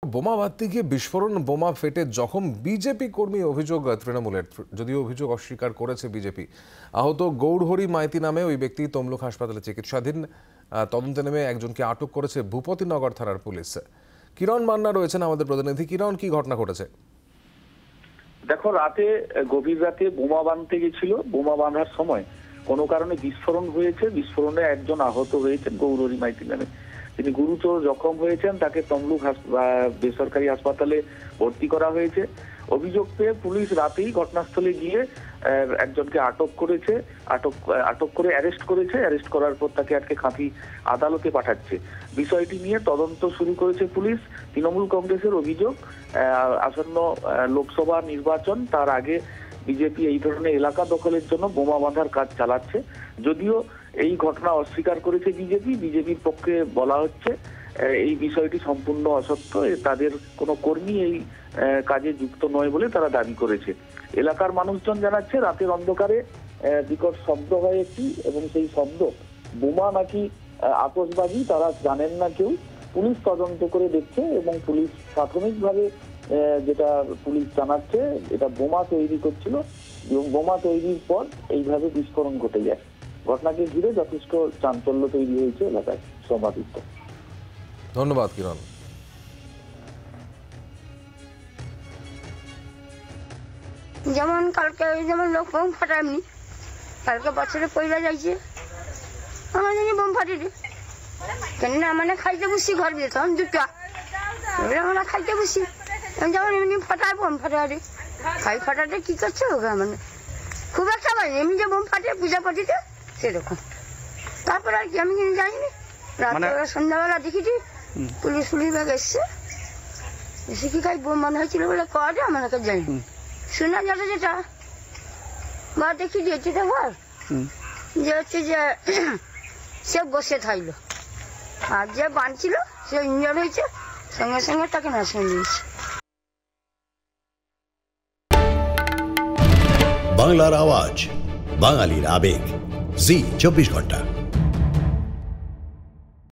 বোমা বাঁধতে গিয়ে বিস্ফোরণ, বোমা ফেটে জখম বিজেপি কর্মী, অভিযোগ তৃণমূলের। যদিও অভিযোগ অস্বীকার করেছে বিজেপি। আহত গৌরহরি মাইতি নামে ওই ব্যক্তি তমলুক হাসপাতালে চিকিৎসাধীন। তদন্তে নেমে একজনকে আটক করেছে ভূপতিনগর থানার পুলিশ। কিরণ মান্না রয়েছেন আমাদের প্রতিনিধি। কিরণ, কি ঘটনা ঘটেছে? দেখো, গভীর রাতে বোমা বাঁধতে গেছিল। বোমা বাঁধার সময় কোনো কারণে বিস্ফোরণ হয়েছে। বিস্ফোরণে একজন আহত হয়েছেন, গৌরহরি মাইতি নামে। তিনি গুরুতর জখম হয়েছেন। তাকে তমলুক বেসরকারি হাসপাতালে ভর্তি করা হয়েছে। অভিযোগ পেয়ে পুলিশ রাতেই ঘটনাস্থলে গিয়ে একজনকে আটক করেছে। আটক করে অ্যারেস্ট করেছে। অ্যারেস্ট করার পর তাকে আজকে কাঁথি আদালতে পাঠাচ্ছে। বিষয়টি নিয়ে তদন্ত শুরু করেছে পুলিশ। তৃণমূল কংগ্রেসের অভিযোগ, আসন্ন লোকসভা নির্বাচন, তার আগে বিজেপি এই ধরনের এলাকা দখলের জন্য বোমা বাঁধার কাজ চালাচ্ছে। যদিও এই ঘটনা অস্বীকার করেছে বিজেপির পক্ষে বলা হচ্ছে এই বিষয়টি সম্পূর্ণ অসত্য। তাদের কোনো কর্মী এই কাজে যুক্ত নয় বলে তারা দাবি করেছে। এলাকার মানুষজন জানাচ্ছে রাতের অন্ধকারে বিকট শব্দ হয় একটি, এবং সেই শব্দ বোমা নাকি আতশবাজি তারা জানেন না কেউ। পুলিশ তদন্ত করে দেখছে এবং পুলিশ প্রাথমিকভাবে যেটা পুলিশ জানাচ্ছে, এটা বোমা তৈরি করছিল এবং বোমা তৈরির পর এইভাবে বিস্ফোরণ ঘটে যায়। ঘটনাকে ঘিরে যথেষ্ট চাঞ্চল্য তৈরি হয়েছে এলাকায়। সমাদিত্য, ধন্যবাদ কিরণ। যেমন কালকে যেমন লোক বোম ফাটায়নি, কালকে বছরে পয়লা যাইছে আমার জানি বোম ফাটিছে। কেন মানে খাইতে বসি ঘর দিয়ে তখন দুটা এবার আমরা খাইতে বসি, যেমন এমনি ফাটায় বোম ফাটায় খাই ফাটাতে কি করছে ওকে মানে খুব একটা পাই এমনি যে বোম ফাটে পূজা পাঠিতে সেরকম। তারপর আর কি আমি কিন্তু জানিনি। রাত্রে সন্ধ্যাবেলা দেখিছি পুলিশ ব্যাগ এসছে, এসে কি খাই বোম বাঁধা হয়েছিল বলে কয়ে আমার কাছে যাইনি। শোনা যাবে যেটা বা দেখি দিয়েছি তো ঘর যে হচ্ছে যে সে বসে থাকলো, আর যে বাঁধছিল সে ইঞ্জর হয়েছে, সঙ্গে সঙ্গে তাকে নার্সিং দিয়েছে। বাংলার আওয়াজ, বাঙালির আবেগ, জি 24 ঘন্টা।